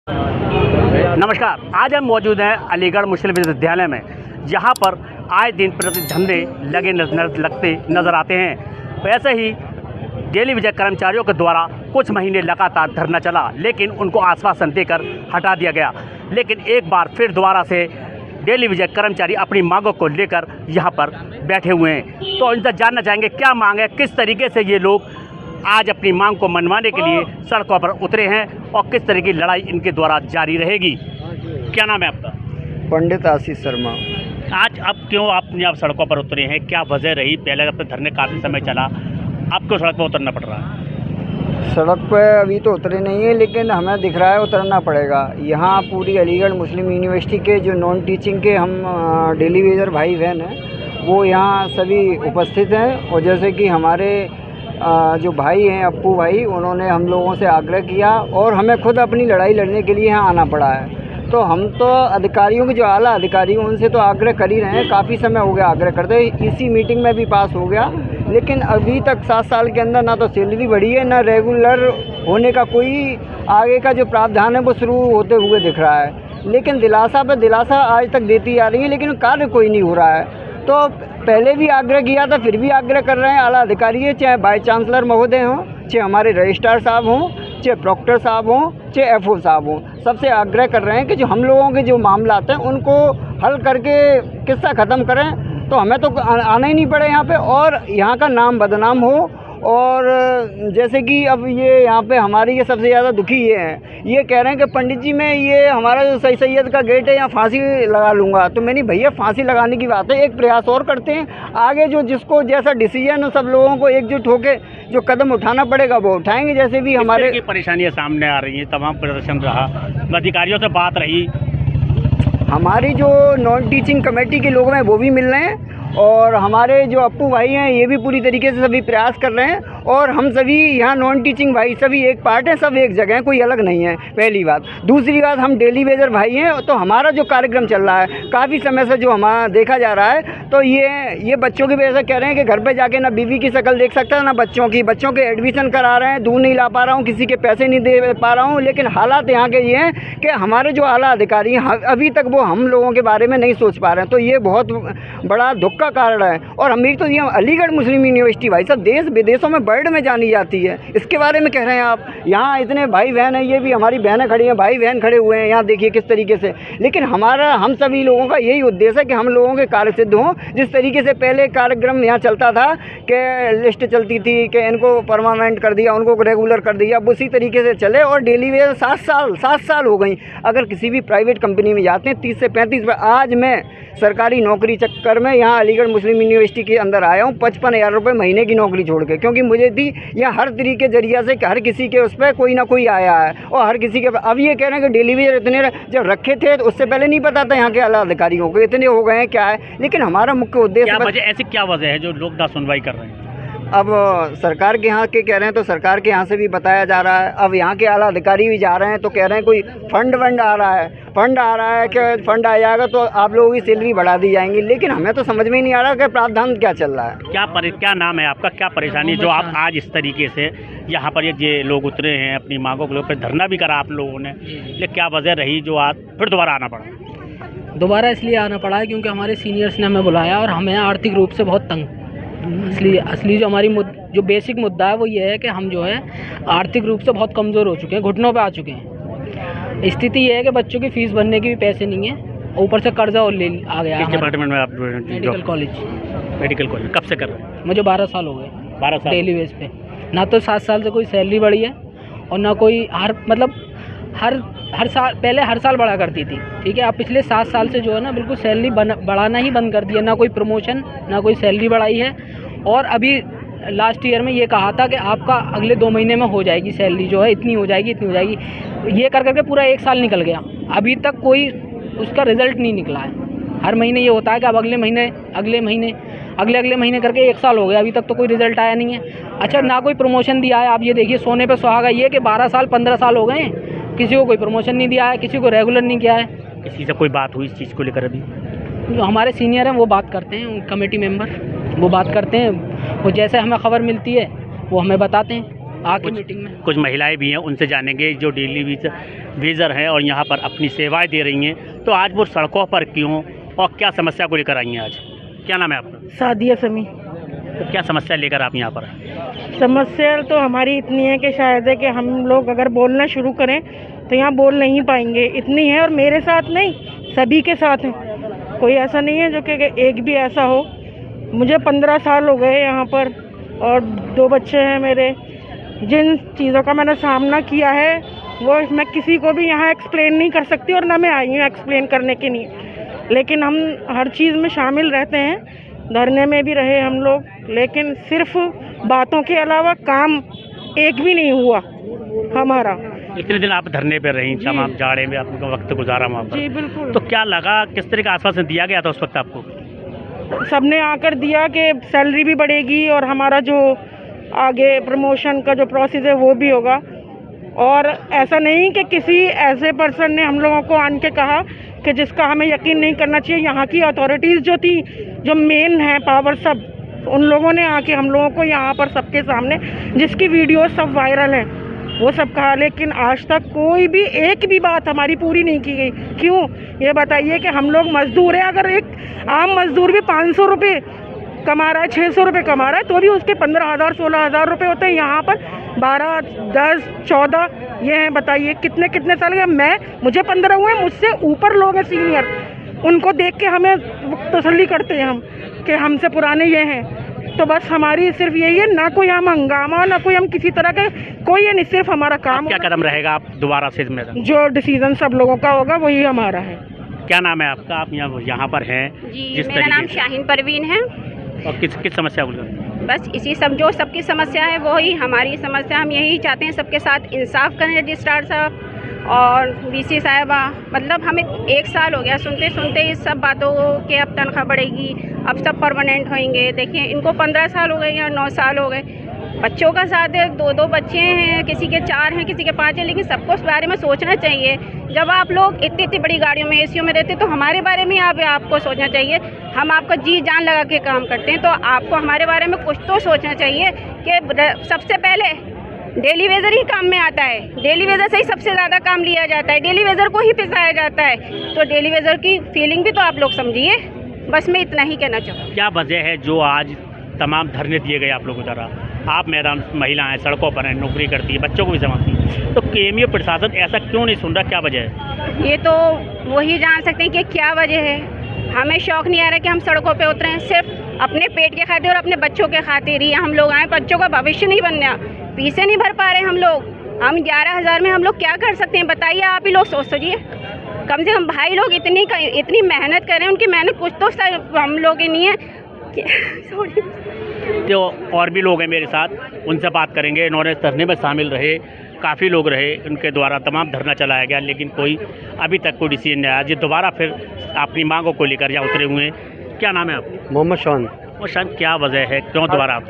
नमस्कार, आज हम मौजूद हैं अलीगढ़ मुस्लिम विश्वविद्यालय में, जहां पर आए दिन प्रति धरने लगते नज़र आते हैं। वैसे ही डेली वेज कर्मचारियों के द्वारा कुछ महीने लगातार धरना चला, लेकिन उनको आश्वासन देकर हटा दिया गया। लेकिन एक बार फिर दोबारा से डेली वेज कर्मचारी अपनी मांगों को लेकर यहाँ पर बैठे हुए हैं। तो इनसे जानना चाहेंगे क्या मांग है, किस तरीके से ये लोग आज अपनी मांग को मनवाने के लिए सड़कों पर उतरे हैं और किस तरह की लड़ाई इनके द्वारा जारी रहेगी। क्या नाम है आपका? पंडित आशीष शर्मा। आज अब क्यों आपने आप सड़कों पर उतरे हैं, क्या वजह रही? पहले अपने धरने काफ़ी समय चला, अब क्यों सड़क पर उतरना पड़ रहा है? सड़क पे अभी तो उतरे नहीं है, लेकिन हमें दिख रहा है उतरना पड़ेगा। यहाँ पूरी अलीगढ़ मुस्लिम यूनिवर्सिटी के जो नॉन टीचिंग के हम डेली वेजर भाई बहन हैं, वो यहाँ सभी उपस्थित हैं। और जैसे कि हमारे जो भाई हैं अप्पू भाई, उन्होंने हम लोगों से आग्रह किया और हमें खुद अपनी लड़ाई लड़ने के लिए यहाँ आना पड़ा है। तो हम तो अधिकारियों के जो आला अधिकारी हैं उनसे तो आग्रह कर ही रहे हैं, काफ़ी समय हो गया आग्रह करते। इसी मीटिंग में भी पास हो गया, लेकिन अभी तक 7 साल के अंदर ना तो सैलरी बढ़ी है, ना रेगुलर होने का कोई आगे का जो प्रावधान है वो शुरू होते हुए दिख रहा है। लेकिन दिलासा पर दिलासा आज तक देती आ रही है, लेकिन कार्य कोई नहीं हो रहा है। तो पहले भी आग्रह किया था, फिर भी आग्रह कर रहे हैं आला अधिकारी, चाहे वाइस चांसलर महोदय हों, चाहे हमारे रजिस्ट्रार साहब हों, चाहे प्रॉक्टर साहब हों, चाहे एफओ साहब हों, सबसे आग्रह कर रहे हैं कि जो हम लोगों के जो मामला हैं उनको हल करके किस्सा ख़त्म करें। तो हमें तो आना ही नहीं पड़े यहाँ पे और यहाँ का नाम बदनाम हो। और जैसे कि अब ये यहाँ पे हमारी ये सबसे ज़्यादा दुखी ये हैं, ये कह रहे हैं कि पंडित जी मैं ये हमारा जो सही सैयद का गेट है यहाँ फांसी लगा लूँगा। तो मैंने भैया फांसी लगाने की बात है, एक प्रयास और करते हैं, आगे जो जिसको जैसा डिसीजन हो सब लोगों को एकजुट होकर जो कदम उठाना पड़ेगा वो उठाएंगे। जैसे भी हमारे की परेशानियाँ सामने आ रही हैं, तमाम प्रदर्शन रहा, अधिकारियों से बात रही, हमारी जो नॉन टीचिंग कमेटी के लोग हैं वो भी मिल रहे हैं और हमारे जो अप्पू भाई हैं ये भी पूरी तरीके से सभी प्रयास कर रहे हैं। और हम सभी यहाँ नॉन टीचिंग भाई सभी एक पार्ट हैं, सब एक जगह हैं, कोई अलग नहीं है, पहली बात। दूसरी बात, हम डेली वेजर भाई हैं, तो हमारा जो कार्यक्रम चल रहा है काफ़ी समय से जो हमारा देखा जा रहा है, तो ये बच्चों की वजह से कह रहे हैं कि घर पे जाके ना बीवी की शक्ल देख सकता ना बच्चों के एडमिशन करा रहे हैं, दूध नहीं ला पा रहा हूँ, किसी के पैसे नहीं दे पा रहा हूँ। लेकिन हालात यहाँ के ये हैं कि हमारे जो आला अधिकारी हैं अभी तक वो हम लोगों के बारे में नहीं सोच पा रहे हैं। तो ये बहुत बड़ा दुख का कारण है। और हम तो ये अलीगढ़ मुस्लिम यूनिवर्सिटी भाई साहब देश विदेशों में वर्ल्ड में जानी जाती है, इसके बारे में कह रहे हैं आप। यहाँ इतने भाई बहन हैं, ये भी हमारी बहनें खड़ी हैं, भाई बहन खड़े हुए हैं, यहाँ देखिए किस तरीके से। लेकिन हम सभी लोगों का यही उद्देश्य है कि हम लोगों के कार्य सिद्ध हों। जिस तरीके से पहले कार्यक्रम यहाँ चलता था कि लिस्ट चलती थी कि इनको परमानेंट कर दिया, उनको रेगुलर कर दिया, उसी तरीके से चले। और डेली वेज 7 साल हो गई। अगर किसी भी प्राइवेट कंपनी में जाते हैं 30 से 35। आज मैं सरकारी नौकरी चक्कर में यहाँ अलीगढ़ मुस्लिम यूनिवर्सिटी के अंदर आया हूँ 55,000 रुपये महीने की नौकरी छोड़ के, क्योंकि मुझे थी यहाँ हर तरीके जरिया से हर किसी के उस पर कोई ना कोई आया है और हर किसी के। अब ये कह रहे हैं कि डेली वेजर इतने जब रखे थे तो उससे पहले नहीं पता था यहाँ के आला अधिकारियों को इतने हो गए हैं क्या है। लेकिन हमारा मुख्य उद्देश्य ऐसी क्या वजह है जो लोग ना सुनवाई कर रहे हैं? अब सरकार के यहाँ के कह रहे हैं तो सरकार के यहाँ से भी बताया जा रहा है। अब यहाँ के आला अधिकारी भी जा रहे हैं तो कह रहे हैं कोई फंड आ रहा है कि फंड आ जाएगा तो आप लोगों की सैलरी बढ़ा दी जाएंगी। लेकिन हमें तो समझ में ही नहीं आ रहा कि प्रावधान क्या चल रहा है। क्या नाम है आपका, क्या परेशानी जो आप आज इस तरीके से यहाँ पर ये लोग उतरे हैं, अपनी मांगों के लेकर धरना भी करा आप लोगों ने, ये क्या वजह रही जो आज फिर दोबारा आना पड़ा? दोबारा इसलिए आना पड़ा है क्योंकि हमारे सीनियर्स ने हमें बुलाया और हमें आर्थिक रूप से बहुत तंग। असली जो हमारी जो बेसिक मुद्दा है वो ये है कि हम जो है आर्थिक रूप से बहुत कमज़ोर हो चुके हैं, घुटनों पे आ चुके हैं। स्थिति ये है कि बच्चों की फ़ीस भरने के भी पैसे नहीं है, ऊपर से कर्जा और ले आ गया। किस डिपार्टमेंट में आप? Medical college. कब से कर रहे हैं? मुझे 12 साल हो गए। 12 साल डेली बेस पे ना तो 7 साल से कोई सैलरी बढ़ी है और ना कोई हर साल बढ़ा करती थी, ठीक है। अब पिछले 7 साल से जो है ना बिल्कुल सैलरी बढ़ाना ही बंद कर दिया, ना कोई प्रमोशन ना कोई सैलरी बढ़ाई है। और अभी लास्ट ईयर में ये कहा था कि आपका अगले 2 महीने में हो जाएगी सैलरी, जो है इतनी हो जाएगी। ये कर करके पूरा 1 साल निकल गया, अभी तक कोई उसका रिज़ल्ट नहीं निकला है। हर महीने ये होता है कि अब अगले महीने करके 1 साल हो गया, अभी तक तो कोई रिज़ल्ट आया नहीं है। अच्छा, ना कोई प्रमोशन दिया है। आप ये देखिए सोने पे सुहागा ये कि 12 साल 15 साल हो गए हैं, किसी को कोई प्रमोशन नहीं दिया है, किसी को रेगुलर नहीं किया है। किसी से कोई बात हुई इस चीज़ को लेकर? अभी जो हमारे सीनियर हैं वो बात करते हैं, कमेटी मेंबर वो बात करते हैं, वो जैसे हमें खबर मिलती है वो हमें बताते हैं। आके मीटिंग में। कुछ महिलाएं भी हैं, उनसे जानेंगे जो डेली वेजर हैं और यहाँ पर अपनी सेवाएं दे रही हैं। तो आज वो सड़कों पर क्यों और क्या समस्या को लेकर आई हैं आज? क्या नाम है आपका? सादिया समी। तो क्या समस्या लेकर आप यहाँ पर आए? समस्या तो हमारी इतनी है कि शायद है कि हम लोग अगर बोलना शुरू करें तो यहाँ बोल नहीं पाएंगे, इतनी है। और मेरे साथ नहीं, सभी के साथ है, कोई ऐसा नहीं है जो कि एक भी ऐसा हो। मुझे 15 साल हो गए यहाँ पर और 2 बच्चे हैं मेरे। जिन चीज़ों का मैंने सामना किया है वो मैं किसी को भी यहाँ एक्सप्लेन नहीं कर सकती और ना मैं आई हूँ एक्सप्लेन करने के लिए। लेकिन हम हर चीज़ में शामिल रहते हैं, धरने में भी रहे हम लोग, लेकिन सिर्फ बातों के अलावा काम एक भी नहीं हुआ हमारा। इतने दिन आप धरने पर रही, तमाम जाड़े में आपका वक्त गुजारा वहाँ पर। जी बिल्कुल। तो क्या लगा, किस तरह का आश्वासन दिया गया था उस वक्त आपको? सबने आकर दिया कि सैलरी भी बढ़ेगी और हमारा जो आगे प्रमोशन का जो प्रोसेस है वो भी होगा। और ऐसा नहीं कि किसी ऐसे पर्सन ने हम लोगों को आन के कहा कि जिसका हमें यकीन नहीं करना चाहिए। यहाँ की अथॉरिटीज़ जो थी, जो मेन है पावर, सब उन लोगों ने आके हम लोगों को यहाँ पर सबके सामने, जिसकी वीडियो सब वायरल है, वो सब कहा। लेकिन आज तक कोई भी एक भी बात हमारी पूरी नहीं की गई। क्यों, ये बताइए कि हम लोग मजदूर हैं। अगर एक आम मजदूर भी 500 रुपये कमा रहा है, 600 रुपये कमा रहा है, तो भी उसके 15,000 16,000 रुपये होते हैं। यहाँ पर 12, 10, 14 ये हैं। बताइए कितने कितने साल के मुझे 15 हुए, मुझसे ऊपर लोग हैं सीनियर, उनको देख के हमें तसल्ली करते हैं हम कि हमसे पुराने ये हैं। तो बस हमारी सिर्फ यही है, ना कोई हम हंगामा, ना कोई हम किसी तरह का कोई ये नहीं, सिर्फ हमारा काम। क्या कदम रहेगा आप दोबारा से इसमें? जो डिसीजन सब लोगों का होगा वही हमारा है। क्या नाम है आपका? आप यहाँ पर हैं? जी, मेरा नाम शाहीन परवीन है। और किस समस्या को लेकर? बस इसी सब जो सबकी समस्या है वही हमारी समस्या। हम यही चाहते हैं सबके साथ इंसाफ करें रजिस्ट्रार साहब और वीसी साहिबा। मतलब हमें 1 साल हो गया सुनते सुनते इस सब बातों के, अब तनख्वाह बढ़ेगी, अब सब परमानेंट होंगे। देखिए इनको 15 साल हो गए या 9 साल हो गए। बच्चों का साथ है, 2-2 बच्चे हैं, किसी के 4 हैं, किसी के 5 हैं। लेकिन सबको इस बारे में सोचना चाहिए। जब आप लोग इतनी बड़ी गाड़ियों में, एसीओ में रहते, तो हमारे बारे में आपको सोचना चाहिए। हम आपका जी जान लगा के काम करते हैं, तो आपको हमारे बारे में कुछ तो सोचना चाहिए कि सबसे पहले डेली वेजर ही काम में आता है। डेली वेजर से ही सबसे ज़्यादा काम लिया जाता है, डेली वेजर को ही पिसाया जाता है। तो डेली वेजर की फीलिंग भी तो आप लोग समझिए। बस मैं इतना ही कहना चाहूँ। क्या वजह है जो आज तमाम धरने दिए गए आप लोगों द्वारा? आप मैदान, महिलाएं सड़कों पर हैं, नौकरी करती है, बच्चों को भी संभालती है, तो केएमयू प्रशासन ऐसा क्यों नहीं सुन रहा? क्या वजह है? ये तो वही जान सकते हैं कि क्या वजह है। हमें शौक़ नहीं आ रहा कि हम सड़कों पे उतरें। सिर्फ अपने पेट के खातिर और अपने बच्चों के खातिर ही हम लोग आए। बच्चों का भविष्य नहीं बनना, फीसें नहीं भर पा रहे हम लोग। हम 11,000 में हम लोग क्या कर सकते हैं बताइए? आप ही लोग सोच सोचिए। कम से कम भाई लोग इतनी मेहनत कर रहे हैं, उनकी मेहनत कुछ तो हम लोग ही नहीं है। जो और भी लोग हैं मेरे साथ, उनसे बात करेंगे। इन्होंने धरने में शामिल रहे, काफ़ी लोग रहे, उनके द्वारा तमाम धरना चलाया गया, लेकिन कोई अभी तक कोई डिसीजन नहीं आया। जो दोबारा फिर अपनी मांगों को लेकर यहाँ उतरे हुए हैं। क्या नाम है आपका? मोहम्मद शान। वो शान, क्या वजह है, क्यों दोबारा आप?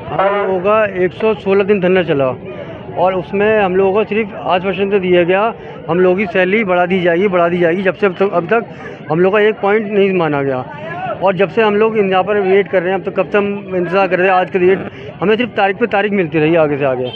हाँ, होगा 116 दिन धरना चला और उसमें हम लोगों को सिर्फ आश्वासन तो दिया गया, हम लोगों की सैलरी बढ़ा दी जाएगी। जब से अब तक हम लोग का एक पॉइंट नहीं माना गया। और जब से हम लोग यहाँ पर वेट कर रहे हैं, अब तक कब से हम इंतज़ार कर रहे हैं। आज के डेट हमें सिर्फ तारीख पे तारीख मिलती रही आगे से आगे।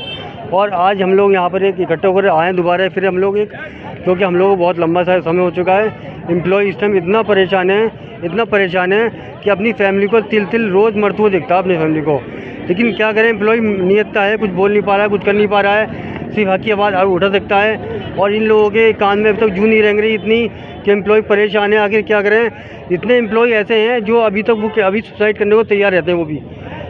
और आज हम लोग यहाँ पर एक इकट्ठे होकर आए दोबारा। फिर हम लोग क्योंकि हम लोग को बहुत लंबा सा समय हो चुका है। एम्प्लॉय इस टाइम इतना परेशान है कि अपनी फैमिली को तिल रोज़ मरते हुए दिखता है, अपनी फैमिली को। लेकिन क्या करें, एम्प्लॉय नियतता है, कुछ बोल नहीं पा रहा है, कुछ कर नहीं पा रहा है, सिर्फ हक की आवाज़ उठा सकता है। और इन लोगों के कान में अब तक जू नहीं रेंग रही इतनी कि एम्प्लॉय परेशान है। आखिर क्या करें? इतने एम्प्लॉय ऐसे हैं जो अभी तक अभी सुसाइड करने को तैयार रहते हैं।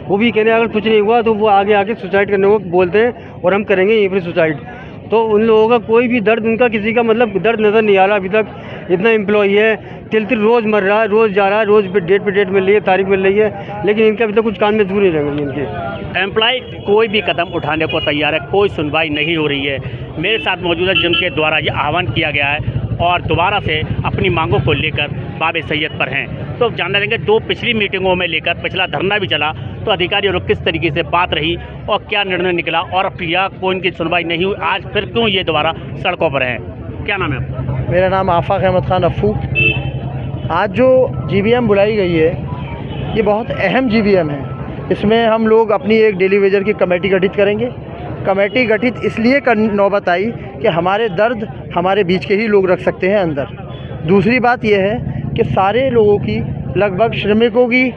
वो भी कहने अगर कुछ नहीं हुआ तो वो आगे सुसाइड करने को बोलते हैं और हम करेंगे यहीं पर सुसाइड। तो उन लोगों का कोई भी दर्द, उनका किसी का मतलब दर्द नज़र नहीं आ रहा अभी तक। इतना एम्प्लॉय है, तिल रोज़ मर रहा है, रोज़ जा रहा है, रोज़ पे डेट मिल रही है, तारीख मिल रही है, लेकिन इनके अभी तक कुछ कान में जरूर नहीं रहेंगे इनके। एम्प्लॉय कोई भी कदम उठाने को तैयार है, कोई सुनवाई नहीं हो रही है। मेरे साथ मौजूद है जिनके द्वारा ये आह्वान किया गया है और दोबारा से अपनी मांगों को लेकर बाबे सैयद पर हैं। तो जानना रहेंगे 2 पिछली मीटिंगों में लेकर पिछला धरना भी चला, तो अधिकारियों लोग किस तरीके से बात रही और क्या निर्णय निकला, और प्रिया को इनकी सुनवाई नहीं हुई, आज फिर क्यों ये दोबारा सड़कों पर हैं? क्या नाम है आपका? मेरा नाम आफाक अहमद खान अफ़ू। आज जो GBM बुलाई गई है ये बहुत अहम GBM है। इसमें हम लोग अपनी एक डेली वेजर की कमेटी गठित करेंगे कमेटी गठित इसलिए नौबत आई कि हमारे दर्द हमारे बीच के ही लोग रख सकते हैं अंदर। दूसरी बात यह है कि सारे लोगों की, लगभग श्रमिकों की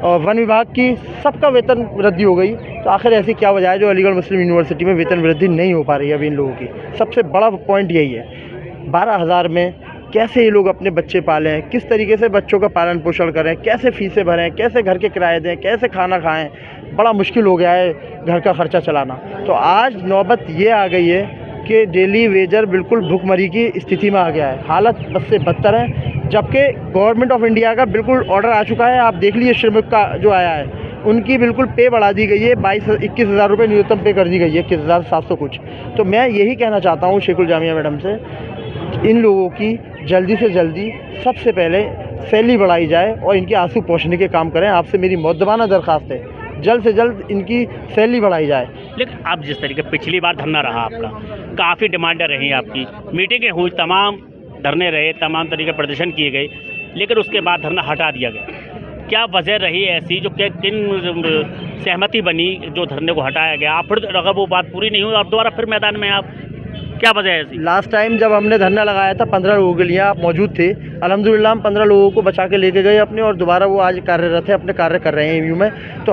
और वन विभाग की, सबका वेतन वृद्धि हो गई। तो आखिर ऐसी क्या वजह है जो अलीगढ़ मुस्लिम यूनिवर्सिटी में वेतन वृद्धि नहीं हो पा रही है अभी इन लोगों की? सबसे बड़ा पॉइंट यही है। 12,000 में कैसे ये लोग अपने बच्चे पालें, किस तरीके से बच्चों का पालन पोषण करें, कैसे फ़ीसें भरें, कैसे घर के किराए दें, कैसे खाना खाएं, बड़ा मुश्किल हो गया है घर का ख़र्चा चलाना। तो आज नौबत ये आ गई है कि डेली वेजर बिल्कुल भुखमरी की स्थिति में आ गया है। हालत बद से बदतर है, जबकि गवर्नमेंट ऑफ इंडिया का बिल्कुल ऑर्डर आ चुका है। आप देख लीजिए श्रमिक का जो आया है, उनकी बिल्कुल पे बढ़ा दी गई है, 21,000 रुपये न्यूनतम पे कर दी गई है, 21,700 कुछ। तो मैं यही कहना चाहता हूँ शेखुल जामिया मैडम से, इन लोगों की जल्दी से जल्दी सबसे पहले सैलरी बढ़ाई जाए और इनके आंसू पोंछने के काम करें। आपसे मेरी मुद्दबाना दरख्वास्त है, जल्द से जल्द इनकी सैलरी बढ़ाई जाए। लेकिन आप जिस तरीके पिछली बार धरना रहा आपका, काफ़ी डिमांडें रही आपकी, मीटिंगें हुई, तमाम धरने रहे, तमाम तरीके प्रदर्शन किए गए, लेकिन उसके बाद धरना हटा दिया गया। क्या वजह रही ऐसी जो कि किन सहमति बनी जो धरने को हटाया गया? आप फिर अगर वो बात पूरी नहीं हुई आप दोबारा फिर मैदान में, आप क्या वजह है ऐसी? लास्ट टाइम जब हमने धरना लगाया था 15 लोगों के लिए, आप मौजूद थे। अल्हम्दुलिल्लाह हम 15 लोगों को बचा के लेके गए अपने, और दोबारा वो आज कार्यरत है, अपने कार्य कर रहे हैं एमयू में। तो